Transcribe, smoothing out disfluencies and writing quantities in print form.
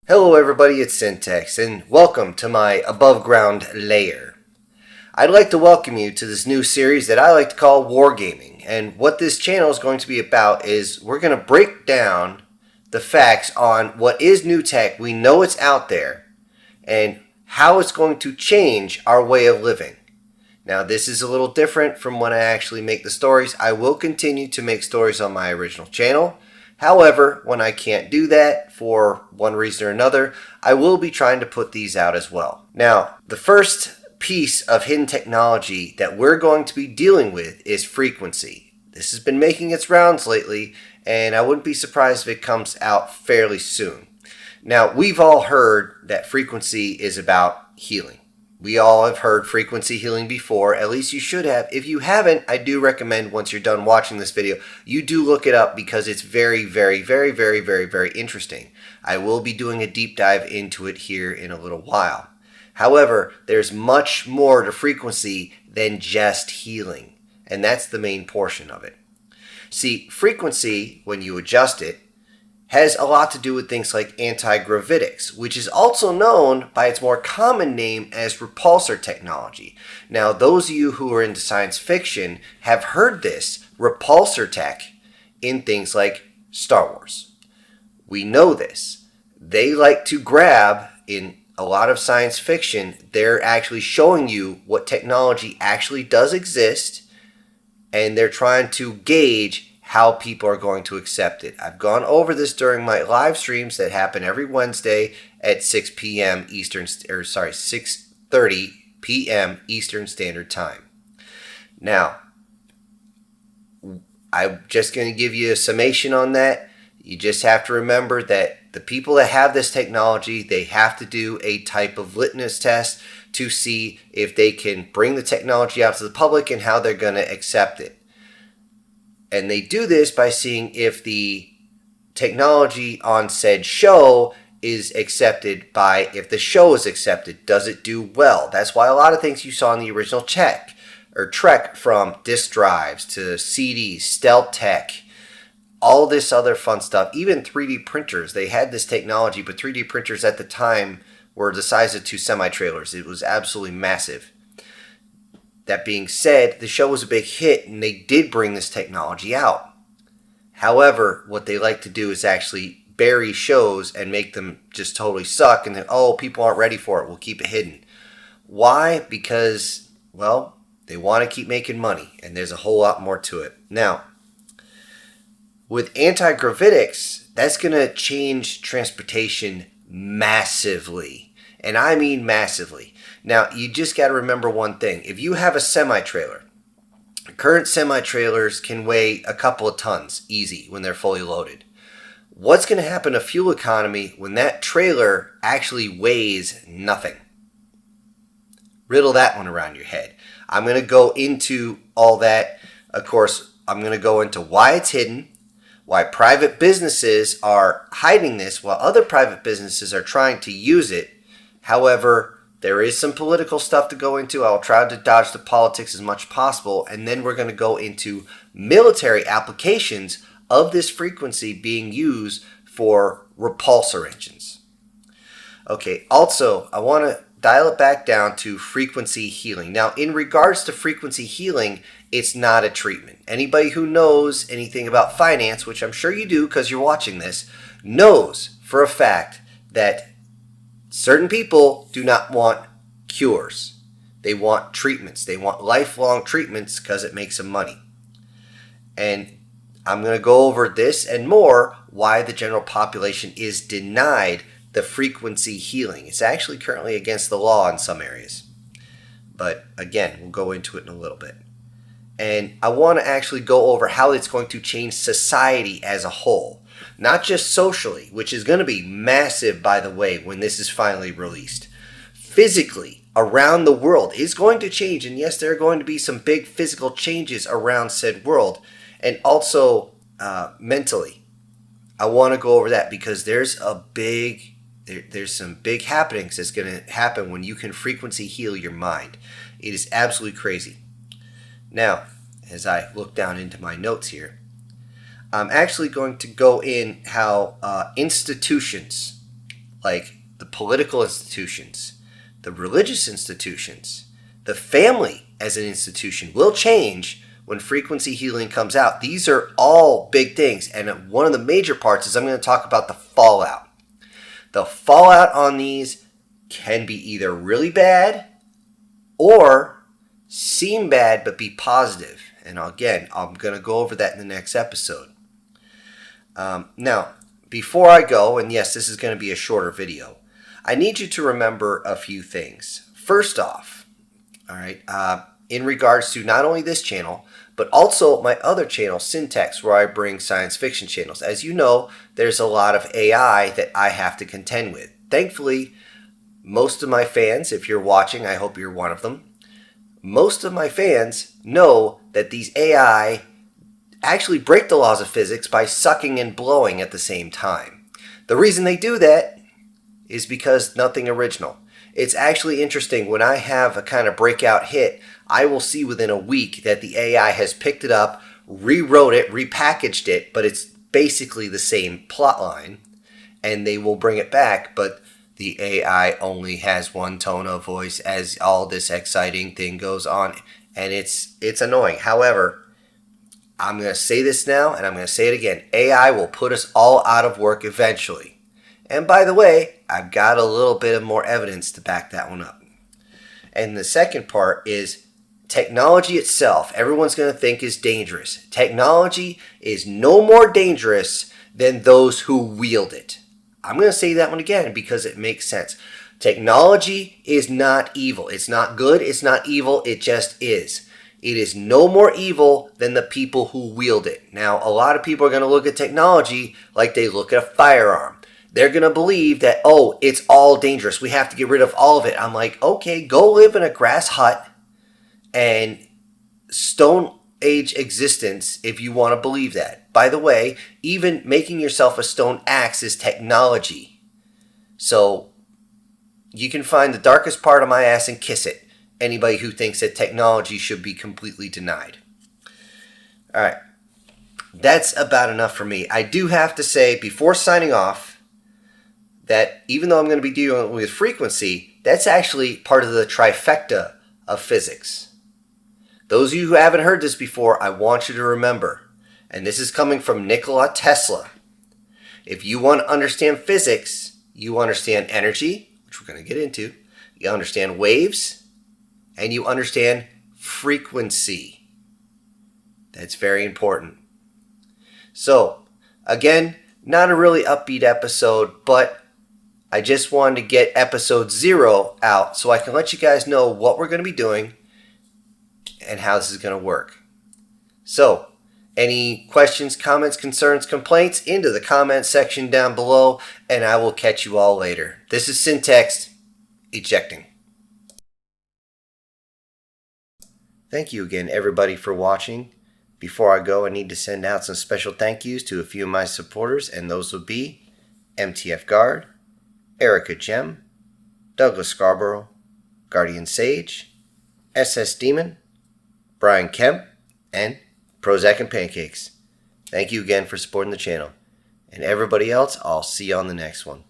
Hello everybody, it's Syntax, and welcome to my above ground lair. I'd like to welcome you to this new series that I like to call Wargaming, and what this channel is going to be about is we're going to break down the facts on what is new tech, we know it's out there, and how it's going to change our way of living. Now this is a little different from when I actually make the stories. I will continue to make stories on my original channel. However, when I can't do that for one reason or another, I will be trying to put these out as well. Now, the first piece of hidden technology that we're going to be dealing with is frequency. This has been making its rounds lately, and I wouldn't be surprised if it comes out fairly soon. Now, we've all heard that frequency is about healing. We all have heard frequency healing before, at least you should have. If you haven't, I do recommend once you're done watching this video, you do look it up because it's very interesting. I will be doing a deep dive into it here in a little while. However, there's much more to frequency than just healing, and that's the main portion of it. See, frequency, when you adjust it, has a lot to do with things like anti-gravitics, which is also known by its more common name as repulsor technology. Now, those of you who are into science fiction have heard this repulsor tech in things like Star Wars. We know this. They like to grab, in a lot of science fiction, they're actually showing you what technology actually does exist, and they're trying to gauge how people are going to accept it. I've gone over this during my live streams that happen every Wednesday at 6 p.m. Eastern, 6:30 p.m. Eastern Standard Time. Now, I'm just going to give you a summation on that. You just have to remember that the people that have this technology, they have to do a type of litmus test to see if they can bring the technology out to the public and how they're going to accept it. And they do this by seeing if the technology on said show is accepted by, if the show is accepted, does it do well? That's why a lot of things you saw in the original Trek, from disk drives to CDs, stealth tech, all this other fun stuff, even 3D printers, they had this technology, but 3D printers at the time were the size of 2 semi-trailers. It was absolutely massive. That being said, the show was a big hit and they did bring this technology out. However, what they like to do is actually bury shows and make them just totally suck and then, oh, people aren't ready for it, we'll keep it hidden. Why? Because, well, they want to keep making money and there's a whole lot more to it. Now, with anti-gravitics, that's going to change transportation massively. And I mean massively. Now, you just got to remember one thing. If you have a semi-trailer, current semi-trailers can weigh a couple of tons easy when they're fully loaded. What's going to happen to fuel economy when that trailer actually weighs nothing? Riddle that one around your head. I'm going to go into all that. Of course, I'm going to go into why it's hidden, why private businesses are hiding this while other private businesses are trying to use it. However, there is some political stuff to go into. I'll try to dodge the politics as much as possible. And then we're going to go into military applications of this frequency being used for repulsor engines. Okay, also, I want to dial it back down to frequency healing. Now, in regards to frequency healing, it's not a treatment. Anybody who knows anything about finance, which I'm sure you do because you're watching this, knows for a fact that certain people do not want cures. They want treatments. They want lifelong treatments because it makes them money. And I'm going to go over this and more, why the general population is denied the frequency healing. It's actually currently against the law in some areas. But again, we'll go into it in a little bit. And I want to actually go over how it's going to change society as a whole. Not just socially, which is going to be massive, by the way, when this is finally released. Physically, around the world, is going to change. And yes, there are going to be some big physical changes around said world. And also mentally. I want to go over that because there's some big happenings that's going to happen when you can frequency heal your mind. It is absolutely crazy. Now, as I look down into my notes here, I'm actually going to go in how institutions like the political institutions, the religious institutions, the family as an institution will change when frequency healing comes out. These are all big things. And one of the major parts is I'm going to talk about the fallout. The fallout on these can be either really bad or seem bad but be positive. And again, I'm going to go over that in the next episode. Now, before I go, and yes, this is going to be a shorter video, I need you to remember a few things. First off, all right, in regards to not only this channel, but also my other channel, Syntax, where I bring science fiction channels. As you know, there's a lot of AI that I have to contend with. Thankfully, most of my fans, if you're watching, I hope you're one of them, most of my fans know that these AI actually break the laws of physics by sucking and blowing at the same time. The reason they do that is because nothing original. It's actually interesting when I have a kind of breakout hit, I will see within a week that the AI has picked it up, rewrote it, repackaged it, but it's basically the same plot line, and they will bring it back, but the AI only has one tone of voice as all this exciting thing goes on, and it's annoying. However, I'm going to say this now, and I'm going to say it again. AI will put us all out of work eventually. And by the way, I've got a little bit of more evidence to back that one up. And the second part is technology itself. Everyone's going to think is dangerous. Technology is no more dangerous than those who wield it. I'm going to say that one again because it makes sense. Technology is not evil. It's not good. It's not evil. It just is. It is no more evil than the people who wield it. Now, a lot of people are going to look at technology like they look at a firearm. They're going to believe that, oh, it's all dangerous. We have to get rid of all of it. I'm like, okay, go live in a grass hut and Stone Age existence if you want to believe that. By the way, even making yourself a stone axe is technology. So you can find the darkest part of my ass and kiss it. Anybody who thinks that technology should be completely denied. All right. That's about enough for me. I do have to say, before signing off, that even though I'm going to be dealing with frequency, that's actually part of the trifecta of physics. Those of you who haven't heard this before, I want you to remember, and this is coming from Nikola Tesla. If you want to understand physics, you understand energy, which we're going to get into, you understand waves, and you understand frequency. That's very important. So, again, not a really upbeat episode, but I just wanted to get episode 0 out so I can let you guys know what we're going to be doing and how this is going to work. So, any questions, comments, concerns, complaints, into the comment section down below, and I will catch you all later. This is Syntax, ejecting. Thank you again, everybody, for watching. Before I go, I need to send out some special thank yous to a few of my supporters, and those would be MTF Guard, Erica Gem, Douglas Scarborough, Guardian Sage, SS Demon, Brian Kemp, and Prozac and Pancakes. Thank you again for supporting the channel. And everybody else, I'll see you on the next one.